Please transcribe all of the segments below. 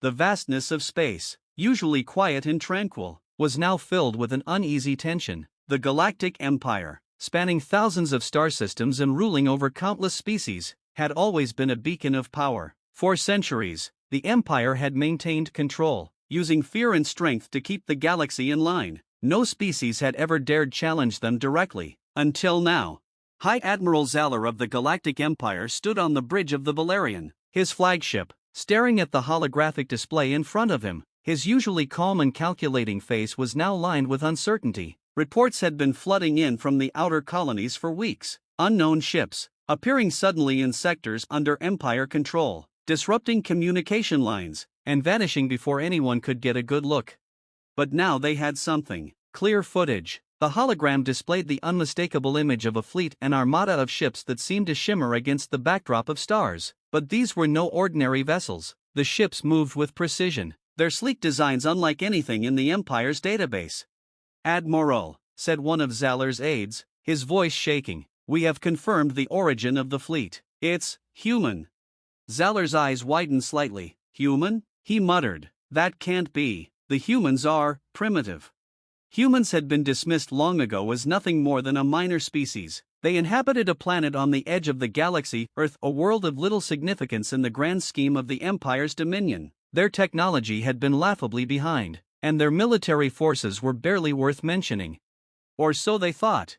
The vastness of space, usually quiet and tranquil, was now filled with an uneasy tension. The Galactic Empire, spanning thousands of star systems and ruling over countless species, had always been a beacon of power. For centuries, the Empire had maintained control, using fear and strength to keep the galaxy in line. No species had ever dared challenge them directly, until now. High Admiral Zalor of the Galactic Empire stood on the bridge of the Valerian, his flagship, staring at the holographic display in front of him. His usually calm and calculating face was now lined with uncertainty. Reports had been flooding in from the outer colonies for weeks. Unknown ships, appearing suddenly in sectors under Empire control, disrupting communication lines, and vanishing before anyone could get a good look. But now they had something: clear footage. The hologram displayed the unmistakable image of a fleet and armada of ships that seemed to shimmer against the backdrop of stars. But these were no ordinary vessels. The ships moved with precision, their sleek designs unlike anything in the Empire's database. "Admiral," said one of Zalor's aides, his voice shaking, "we have confirmed the origin of the fleet. It's human." Zalor's eyes widened slightly. "Human?" he muttered. "That can't be. The humans are primitive." Humans had been dismissed long ago as nothing more than a minor species. They inhabited a planet on the edge of the galaxy, Earth, a world of little significance in the grand scheme of the Empire's dominion. Their technology had been laughably behind, and their military forces were barely worth mentioning. Or so they thought.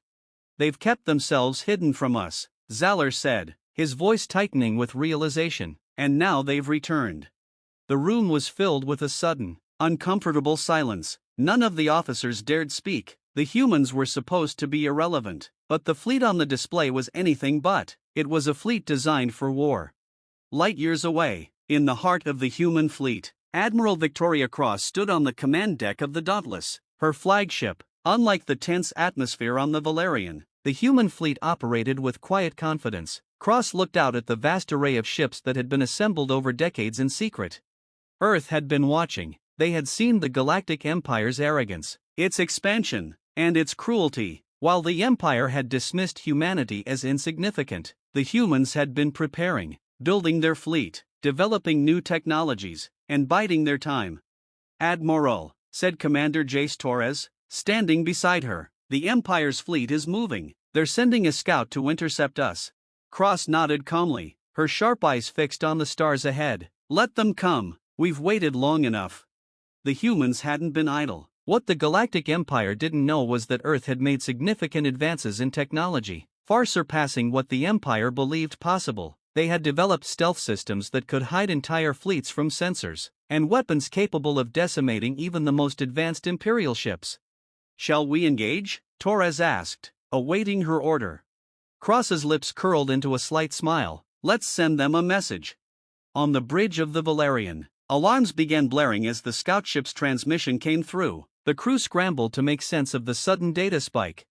"They've kept themselves hidden from us," Zalor said, his voice tightening with realization. "And now they've returned." The room was filled with a sudden, uncomfortable silence. None of the officers dared speak. The humans were supposed to be irrelevant, but the fleet on the display was anything but. It was a fleet designed for war. Light years away, in the heart of the human fleet, Admiral Victoria Cross stood on the command deck of the Dauntless, her flagship. Unlike the tense atmosphere on the Valerian, the human fleet operated with quiet confidence. Cross looked out at the vast array of ships that had been assembled over decades in secret. Earth had been watching. They had seen the Galactic Empire's arrogance, its expansion, and its cruelty. While the Empire had dismissed humanity as insignificant, the humans had been preparing, building their fleet, developing new technologies, and biding their time. "Admiral," said Commander Jace Torres, standing beside her, "the Empire's fleet is moving. They're sending a scout to intercept us." Cross nodded calmly, her sharp eyes fixed on the stars ahead. "Let them come. We've waited long enough." The humans hadn't been idle. What the Galactic Empire didn't know was that Earth had made significant advances in technology, far surpassing what the Empire believed possible. They had developed stealth systems that could hide entire fleets from sensors, and weapons capable of decimating even the most advanced Imperial ships. "Shall we engage?" Torres asked, awaiting her order. Cross's lips curled into a slight smile. "Let's send them a message." On the bridge of the Valerian, alarms began blaring as the scout ship's transmission came through. The crew scrambled to make sense of the sudden data spike.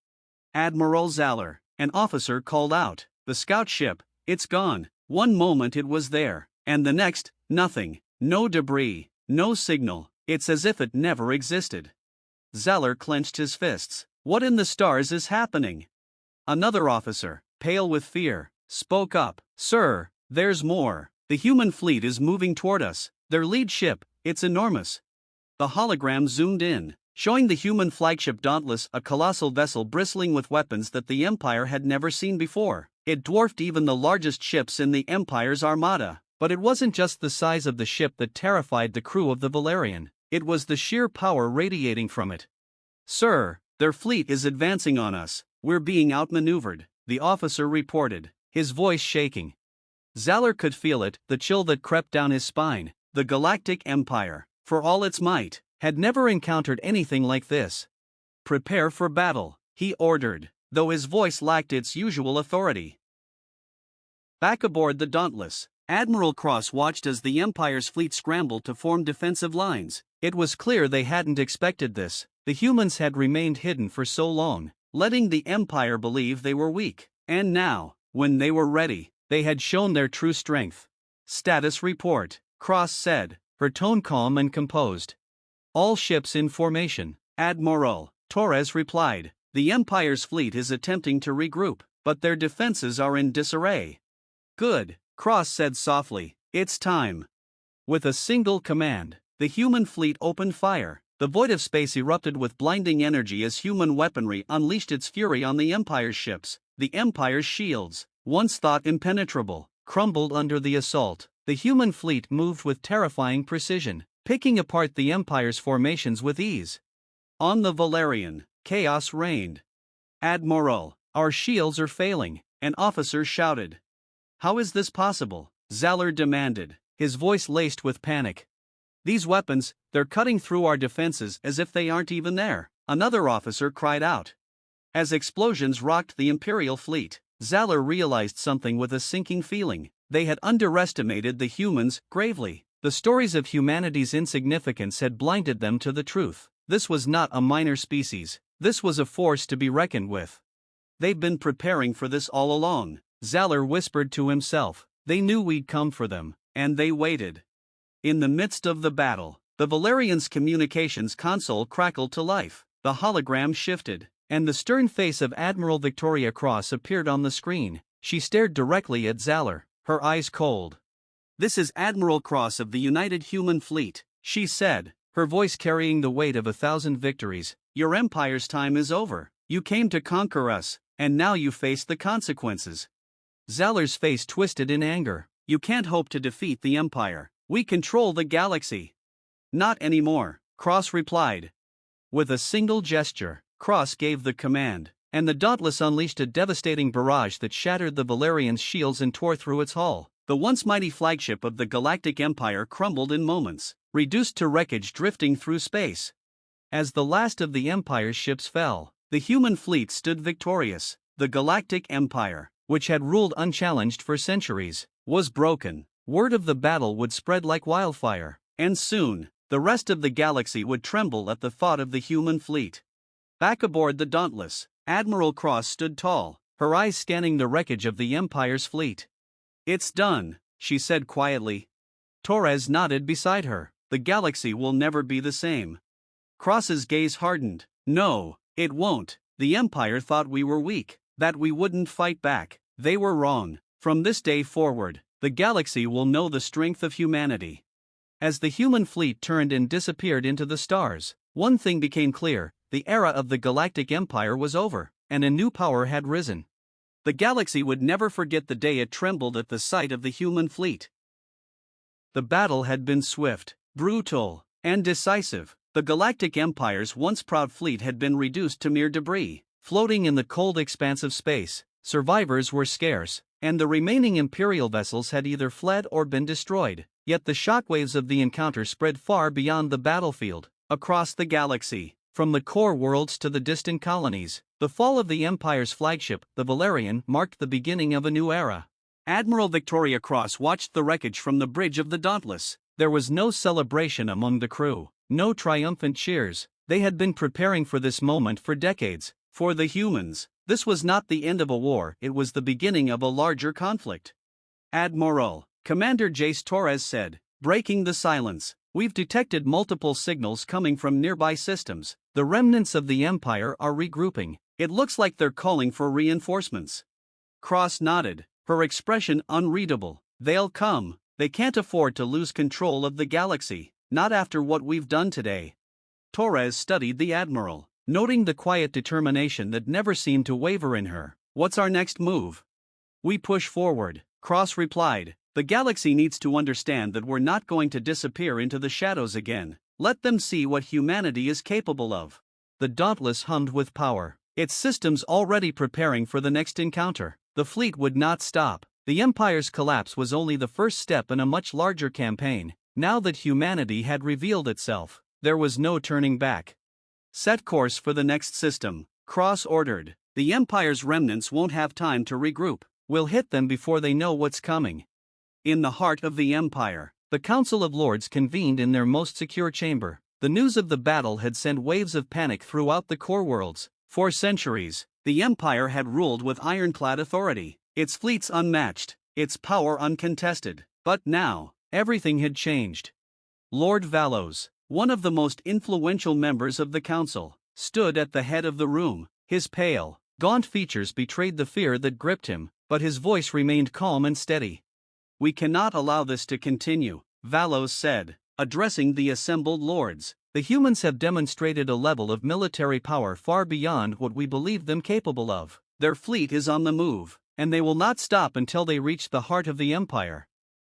"Admiral Zalor," an officer called out, "the scout ship, it's gone." One moment it was there, and the next, nothing. No debris, no signal. It's as if it never existed. Zalor clenched his fists. "What in the stars is happening?" Another officer, pale with fear, spoke up. "Sir, there's more. The human fleet is moving toward us. Their lead ship, it's enormous." The hologram zoomed in, showing the human flagship Dauntless, a colossal vessel bristling with weapons that the Empire had never seen before. It dwarfed even the largest ships in the Empire's armada. But it wasn't just the size of the ship that terrified the crew of the Valerian. It was the sheer power radiating from it. "Sir, their fleet is advancing on us. We're being outmaneuvered," the officer reported, his voice shaking. Zalor could feel it, the chill that crept down his spine. The Galactic Empire, for all its might, had never encountered anything like this. "Prepare for battle," he ordered, though his voice lacked its usual authority. Back aboard the Dauntless, Admiral Cross watched as the Empire's fleet scrambled to form defensive lines. It was clear they hadn't expected this. The humans had remained hidden for so long, letting the Empire believe they were weak. And now, when they were ready, they had shown their true strength. "Status report," Cross said, her tone calm and composed. "All ships in formation." "Admiral," Torres replied, "the Empire's fleet is attempting to regroup, but their defenses are in disarray." "Good," Cross said softly, "it's time." With a single command, the human fleet opened fire. The void of space erupted with blinding energy as human weaponry unleashed its fury on the Empire's ships. The Empire's shields, once thought impenetrable, crumbled under the assault. The human fleet moved with terrifying precision, picking apart the Empire's formations with ease. On the Valerian, chaos reigned. "Admiral, our shields are failing," an officer shouted. "How is this possible?" Zalor demanded, his voice laced with panic. "These weapons, they're cutting through our defenses as if they aren't even there," another officer cried out. As explosions rocked the Imperial fleet, Zalor realized something with a sinking feeling. They had underestimated the humans gravely. The stories of humanity's insignificance had blinded them to the truth. This was not a minor species, this was a force to be reckoned with. "They've been preparing for this all along," Zalor whispered to himself. "They knew we'd come for them, and they waited." In the midst of the battle, the Valerian's communications console crackled to life, the hologram shifted, and the stern face of Admiral Victoria Cross appeared on the screen. She stared directly at Zalor, her eyes cold. "This is Admiral Cross of the United Human Fleet," she said, her voice carrying the weight of 1,000 victories. "Your Empire's time is over. You came to conquer us, and now you face the consequences." Zalor's face twisted in anger. "You can't hope to defeat the Empire. We control the galaxy." "Not anymore," Cross replied. With a single gesture, Cross gave the command, and the Dauntless unleashed a devastating barrage that shattered the Valerian's shields and tore through its hull. The once mighty flagship of the Galactic Empire crumbled in moments, reduced to wreckage drifting through space. As the last of the Empire's ships fell, the human fleet stood victorious. The Galactic Empire, which had ruled unchallenged for centuries, was broken. Word of the battle would spread like wildfire, and soon, the rest of the galaxy would tremble at the thought of the human fleet. Back aboard the Dauntless, Admiral Cross stood tall, her eyes scanning the wreckage of the Empire's fleet. "It's done," she said quietly. Torres nodded beside her. "The galaxy will never be the same." Cross's gaze hardened. "No, it won't. The Empire thought we were weak, that we wouldn't fight back. They were wrong. From this day forward, the galaxy will know the strength of humanity." As the human fleet turned and disappeared into the stars, one thing became clear: the era of the Galactic Empire was over, and a new power had risen. The galaxy would never forget the day it trembled at the sight of the human fleet. The battle had been swift, brutal, and decisive. The Galactic Empire's once proud fleet had been reduced to mere debris, floating in the cold expanse of space. Survivors were scarce, and the remaining Imperial vessels had either fled or been destroyed. Yet the shockwaves of the encounter spread far beyond the battlefield, across the galaxy, from the core worlds to the distant colonies. The fall of the Empire's flagship, the Valerian, marked the beginning of a new era. Admiral Victoria Cross watched the wreckage from the bridge of the Dauntless. There was no celebration among the crew, no triumphant cheers. They had been preparing for this moment for decades. For the humans, this was not the end of a war, it was the beginning of a larger conflict. "Admiral," Commander Jace Torres said, breaking the silence, "we've detected multiple signals coming from nearby systems. The remnants of the Empire are regrouping. It looks like they're calling for reinforcements." Cross nodded, her expression unreadable. "They'll come. They can't afford to lose control of the galaxy, not after what we've done today." Torres studied the Admiral, noting the quiet determination that never seemed to waver in her. "What's our next move?" "We push forward," Cross replied. "The galaxy needs to understand that we're not going to disappear into the shadows again. Let them see what humanity is capable of." The Dauntless hummed with power, its systems already preparing for the next encounter. The fleet would not stop. The Empire's collapse was only the first step in a much larger campaign. Now that humanity had revealed itself, there was no turning back. "Set course for the next system," Cross ordered. "The Empire's remnants won't have time to regroup. We'll hit them before they know what's coming." In the heart of the Empire, the Council of Lords convened in their most secure chamber. The news of the battle had sent waves of panic throughout the core worlds. For centuries, the Empire had ruled with ironclad authority, its fleets unmatched, its power uncontested. But now, everything had changed. Lord Valos, one of the most influential members of the council, stood at the head of the room. His pale, gaunt features betrayed the fear that gripped him, but his voice remained calm and steady. "We cannot allow this to continue. Valos said, addressing the assembled lords. The humans have demonstrated a level of military power far beyond what we believed them capable of. Their fleet is on the move, and they will not stop until they reach the heart of the Empire.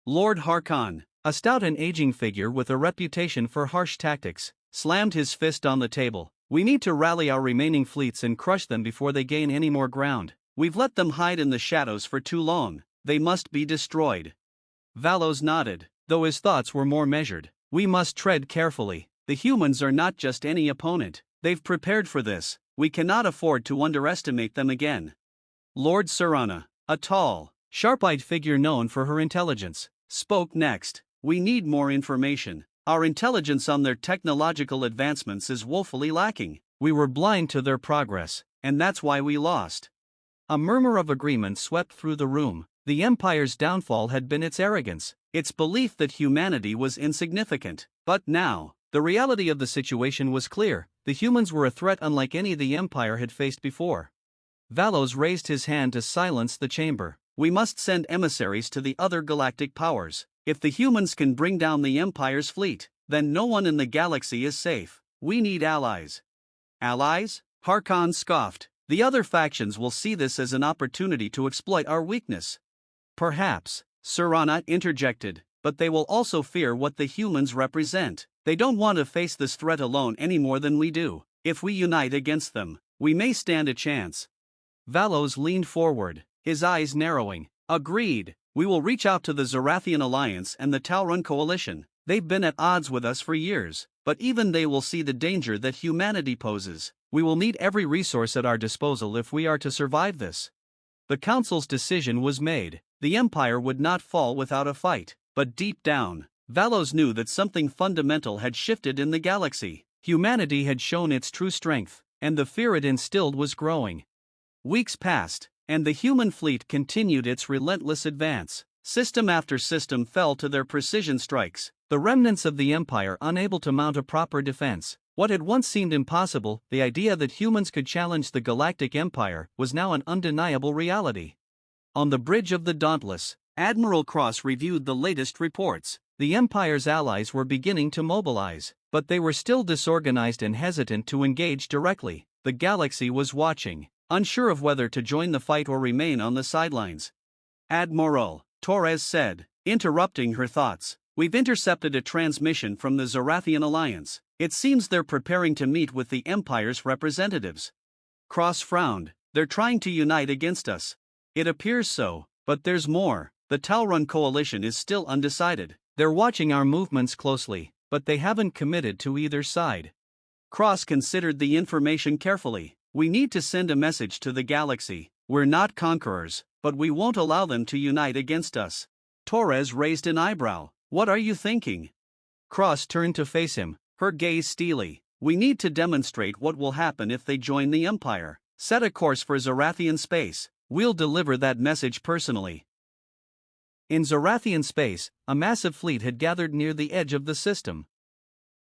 Lord Harkon, a stout and aging figure with a reputation for harsh tactics, slammed his fist on the table. We need to rally our remaining fleets and crush them before they gain any more ground. We've let them hide in the shadows for too long. They must be destroyed. Valos nodded, though his thoughts were more measured. We must tread carefully. The humans are not just any opponent. They've prepared for this. We cannot afford to underestimate them again. Lord Serana, a tall, sharp-eyed figure known for her intelligence, spoke next. We need more information. Our intelligence on their technological advancements is woefully lacking. We were blind to their progress, and that's why we lost. A murmur of agreement swept through the room. The Empire's downfall had been its arrogance, its belief that humanity was insignificant. But now, the reality of the situation was clear. The humans were a threat unlike any the Empire had faced before. Valos raised his hand to silence the chamber. We must send emissaries to the other galactic powers. If the humans can bring down the Empire's fleet, then no one in the galaxy is safe. We need allies. Allies? Harkon scoffed. The other factions will see this as an opportunity to exploit our weakness. Perhaps, Serana interjected, but they will also fear what the humans represent. They don't want to face this threat alone any more than we do. If we unite against them, we may stand a chance. Valos leaned forward, his eyes narrowing. Agreed. We will reach out to the Zorathian Alliance and the Talrun Coalition. They've been at odds with us for years, but even they will see the danger that humanity poses. We will need every resource at our disposal if we are to survive this. The Council's decision was made. The Empire would not fall without a fight. But deep down, Valos knew that something fundamental had shifted in the galaxy. Humanity had shown its true strength, and the fear it instilled was growing. Weeks passed, and the human fleet continued its relentless advance. System after system fell to their precision strikes, the remnants of the Empire unable to mount a proper defense. What had once seemed impossible, the idea that humans could challenge the Galactic Empire, was now an undeniable reality. On the bridge of the Dauntless, Admiral Cross reviewed the latest reports. The Empire's allies were beginning to mobilize, but they were still disorganized and hesitant to engage directly. The galaxy was watching, unsure of whether to join the fight or remain on the sidelines. Admiral, Torres said, interrupting her thoughts, we've intercepted a transmission from the Zorathian Alliance. It seems they're preparing to meet with the Empire's representatives. Cross frowned. They're trying to unite against us. It appears so, but there's more. The Talrun Coalition is still undecided. They're watching our movements closely, but they haven't committed to either side. Cross considered the information carefully. We need to send a message to the galaxy. We're not conquerors, but we won't allow them to unite against us. Torres raised an eyebrow. What are you thinking? Cross turned to face him, her gaze steely. We need to demonstrate what will happen if they join the Empire. Set a course for Zorathian space. We'll deliver that message personally. In Zorathian space, a massive fleet had gathered near the edge of the system.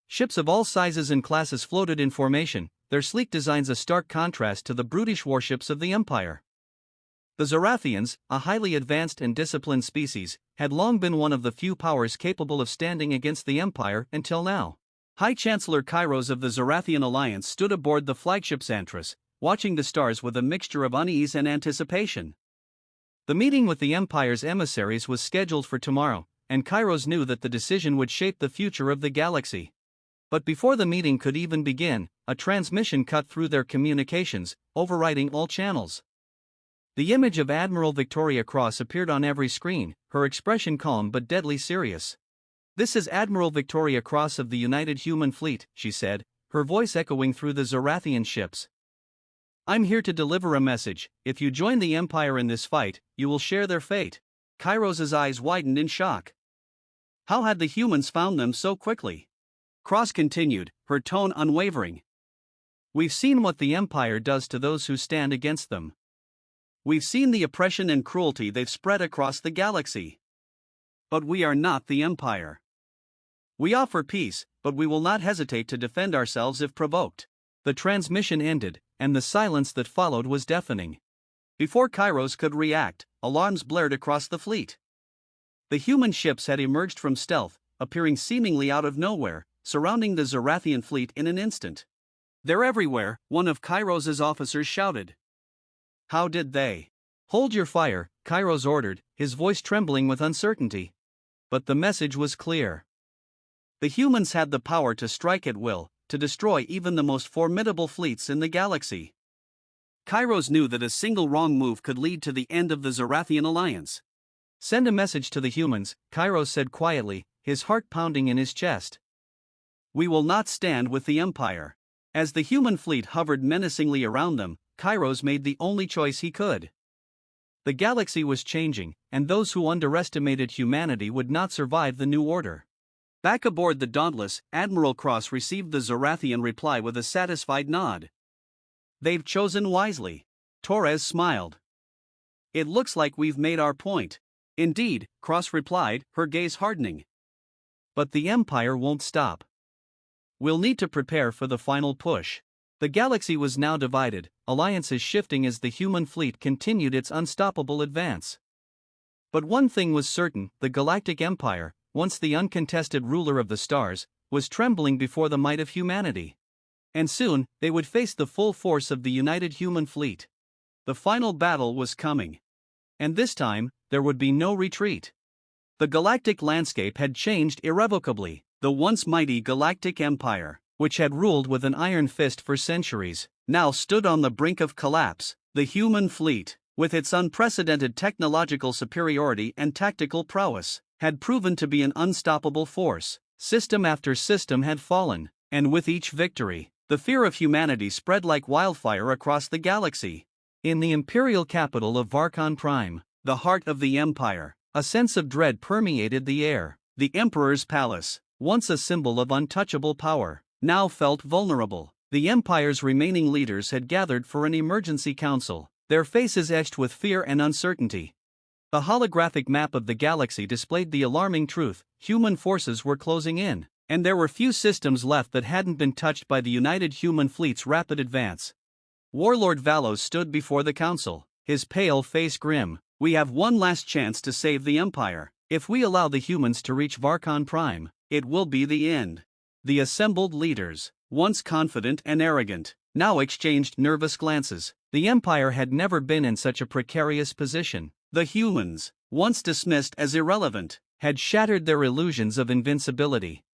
Ships of all sizes and classes floated in formation, their sleek designs a stark contrast to the brutish warships of the Empire. The Zorathians, a highly advanced and disciplined species, had long been one of the few powers capable of standing against the Empire until now. High Chancellor Kairos of the Zorathian Alliance stood aboard the flagship Xantras, watching the stars with a mixture of unease and anticipation. The meeting with the Empire's emissaries was scheduled for tomorrow, and Kairos knew that the decision would shape the future of the galaxy. But before the meeting could even begin, a transmission cut through their communications, overriding all channels. The image of Admiral Victoria Cross appeared on every screen, her expression calm but deadly serious. "This is Admiral Victoria Cross of the United Human Fleet," she said, her voice echoing through the Zorathian ships. "I'm here to deliver a message. If you join the Empire in this fight, you will share their fate." Kairos's eyes widened in shock. How had the humans found them so quickly? Cross continued, her tone unwavering. "We've seen what the Empire does to those who stand against them. We've seen the oppression and cruelty they've spread across the galaxy. But we are not the Empire. We offer peace, but we will not hesitate to defend ourselves if provoked." The transmission ended, and the silence that followed was deafening. Before Kairos could react, alarms blared across the fleet. The human ships had emerged from stealth, appearing seemingly out of nowhere, surrounding the Zarathian fleet in an instant. "They're everywhere," one of Kairos' officers shouted. "How did they?" "Hold your fire," Kairos ordered, his voice trembling with uncertainty. But the message was clear. The humans had the power to strike at will, to destroy even the most formidable fleets in the galaxy. Kairos knew that a single wrong move could lead to the end of the Zarathian alliance. "Send a message to the humans," Kairos said quietly, his heart pounding in his chest. "We will not stand with the Empire." As the human fleet hovered menacingly around them, Kairos made the only choice he could. The galaxy was changing, and those who underestimated humanity would not survive the new order. Back aboard the Dauntless, Admiral Cross received the Zarathian reply with a satisfied nod. "They've chosen wisely." Torres smiled. "It looks like we've made our point." "Indeed," Cross replied, her gaze hardening. "But the Empire won't stop. We'll need to prepare for the final push." The galaxy was now divided, alliances shifting as the human fleet continued its unstoppable advance. But one thing was certain: the Galactic Empire, once the uncontested ruler of the stars, was trembling before the might of humanity. And soon, they would face the full force of the united human fleet. The final battle was coming. And this time, there would be no retreat. The galactic landscape had changed irrevocably. The once mighty Galactic Empire, which had ruled with an iron fist for centuries, now stood on the brink of collapse. The human fleet, with its unprecedented technological superiority and tactical prowess, had proven to be an unstoppable force. System after system had fallen, and with each victory, the fear of humanity spread like wildfire across the galaxy. In the imperial capital of Varkon Prime, the heart of the Empire, a sense of dread permeated the air. The Emperor's palace, once a symbol of untouchable power, now felt vulnerable. The Empire's remaining leaders had gathered for an emergency council, their faces etched with fear and uncertainty. The holographic map of the galaxy displayed the alarming truth: human forces were closing in, and there were few systems left that hadn't been touched by the united human fleet's rapid advance. Warlord Valos stood before the council, his pale face grim. "We have one last chance to save the Empire. If we allow the humans to reach Varkon Prime, it will be the end." The assembled leaders, once confident and arrogant, now exchanged nervous glances. The Empire had never been in such a precarious position. The humans, once dismissed as irrelevant, had shattered their illusions of invincibility.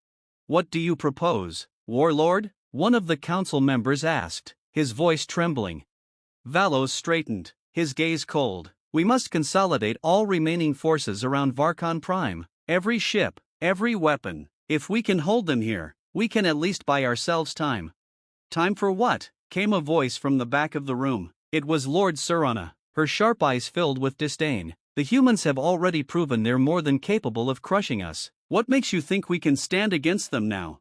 "What do you propose, Warlord?" one of the council members asked, his voice trembling. Valos straightened, his gaze cold. "We must consolidate all remaining forces around Varkon Prime. Every ship, every weapon. If we can hold them here, we can at least buy ourselves time." "Time for what?" came a voice from the back of the room. It was Lord Serana, her sharp eyes filled with disdain. "The humans have already proven they're more than capable of crushing us. What makes you think we can stand against them now?"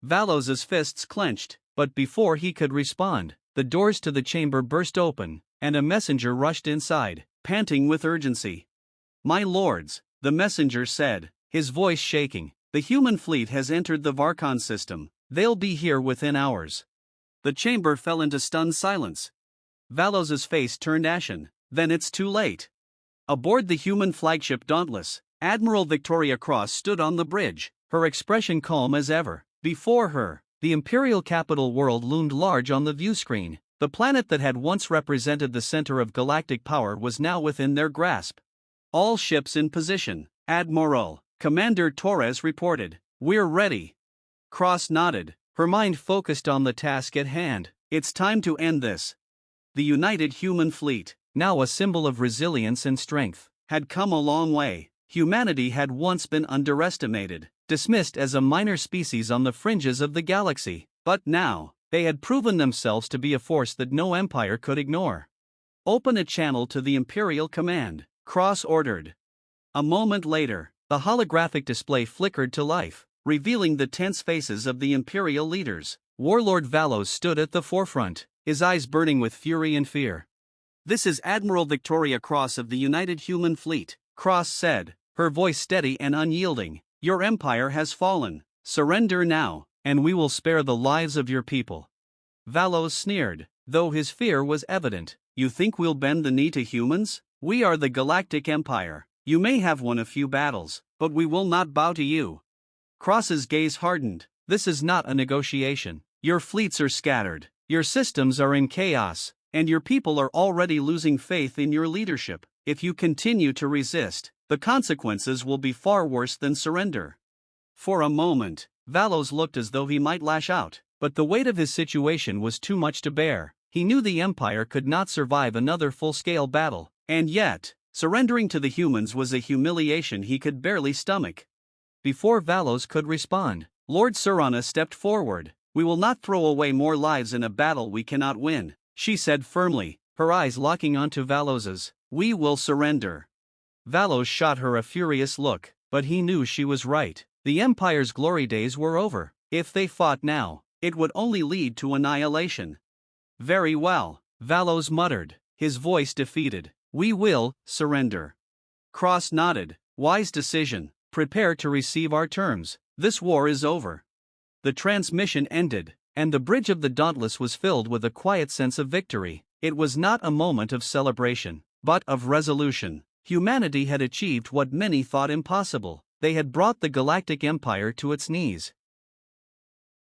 Valos's fists clenched, but before he could respond, the doors to the chamber burst open, and a messenger rushed inside, panting with urgency. "My lords," the messenger said, his voice shaking, "the human fleet has entered the Varkon system. They'll be here within hours." The chamber fell into stunned silence. Valos's face turned ashen. "Then it's too late." Aboard the human flagship Dauntless, Admiral Victoria Cross stood on the bridge, her expression calm as ever. Before her, the imperial capital world loomed large on the viewscreen. The planet that had once represented the center of galactic power was now within their grasp. "All ships in position," Admiral Commander Torres reported. "We're ready." Cross nodded, her mind focused on the task at hand. "It's time to end this." The united human fleet, now a symbol of resilience and strength, had come a long way. Humanity had once been underestimated, dismissed as a minor species on the fringes of the galaxy, but now, they had proven themselves to be a force that no empire could ignore. "Open a channel to the Imperial Command," Cross ordered. A moment later, the holographic display flickered to life, revealing the tense faces of the Imperial leaders. Warlord Valos stood at the forefront, his eyes burning with fury and fear. "This is Admiral Victoria Cross of the United Human Fleet," Cross said, her voice steady and unyielding. "Your empire has fallen. Surrender now, and we will spare the lives of your people." Valos sneered, though his fear was evident. "You think we'll bend the knee to humans? We are the Galactic Empire. You may have won a few battles, but we will not bow to you." Cross's gaze hardened. This is not a negotiation. Your fleets are scattered, your systems are in chaos, and your people are already losing faith in your leadership. If you continue to resist, the consequences will be far worse than surrender. For a moment, Valos looked as though he might lash out, but the weight of his situation was too much to bear. He knew the Empire could not survive another full-scale battle, and yet, surrendering to the humans was a humiliation he could barely stomach. Before Valos could respond, Lord Serana stepped forward. "We will not throw away more lives in a battle we cannot win," she said firmly, her eyes locking onto Valos's. "We will surrender." Valos shot her a furious look, but he knew she was right. The Empire's glory days were over. If they fought now, it would only lead to annihilation. "Very well," Valos muttered, his voice defeated. "We will surrender." Cross nodded. "Wise decision. Prepare to receive our terms. This war is over." The transmission ended, and the bridge of the Dauntless was filled with a quiet sense of victory. It was not a moment of celebration, but of resolution. Humanity had achieved what many thought impossible. They had brought the Galactic Empire to its knees.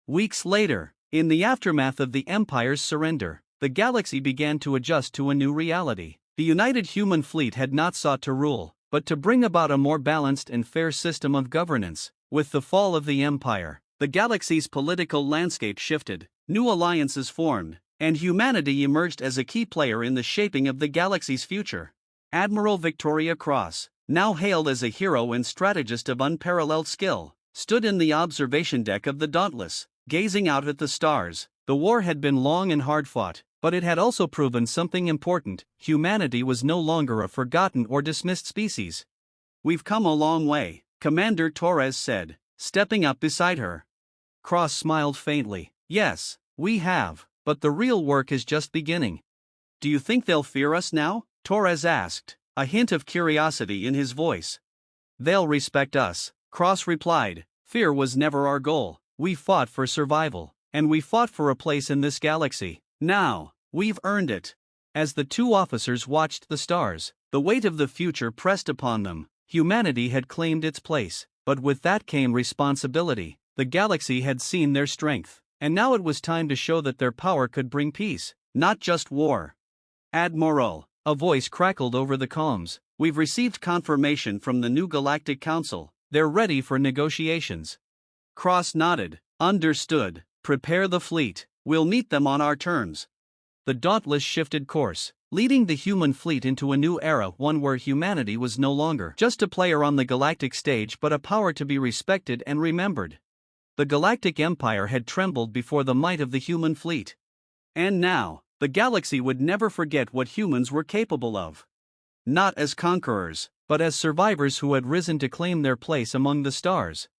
Weeks later, in the aftermath of the Empire's surrender, the galaxy began to adjust to a new reality. The United Human Fleet had not sought to rule, but to bring about a more balanced and fair system of governance. With the fall of the Empire, the galaxy's political landscape shifted, new alliances formed, and humanity emerged as a key player in the shaping of the galaxy's future. Admiral Victoria Cross, now hailed as a hero and strategist of unparalleled skill, stood in the observation deck of the Dauntless, gazing out at the stars. The war had been long and hard-fought, but it had also proven something important: humanity was no longer a forgotten or dismissed species. "We've come a long way," Commander Torres said, stepping up beside her. Cross smiled faintly. "Yes, we have, but the real work is just beginning." "Do you think they'll fear us now?" Torres asked, a hint of curiosity in his voice. "They'll respect us," Cross replied. "Fear was never our goal. We fought for survival, and we fought for a place in this galaxy. Now, we've earned it." As the two officers watched the stars, the weight of the future pressed upon them. Humanity had claimed its place, but with that came responsibility. The galaxy had seen their strength, and now it was time to show that their power could bring peace, not just war. "Admiral," a voice crackled over the comms, "we've received confirmation from the new Galactic Council. They're ready for negotiations." Cross nodded. "Understood. Prepare the fleet. We'll meet them on our terms." The Dauntless shifted course, leading the human fleet into a new era, one where humanity was no longer just a player on the galactic stage but a power to be respected and remembered. The Galactic Empire had trembled before the might of the human fleet. And now, the galaxy would never forget what humans were capable of. Not as conquerors, but as survivors who had risen to claim their place among the stars.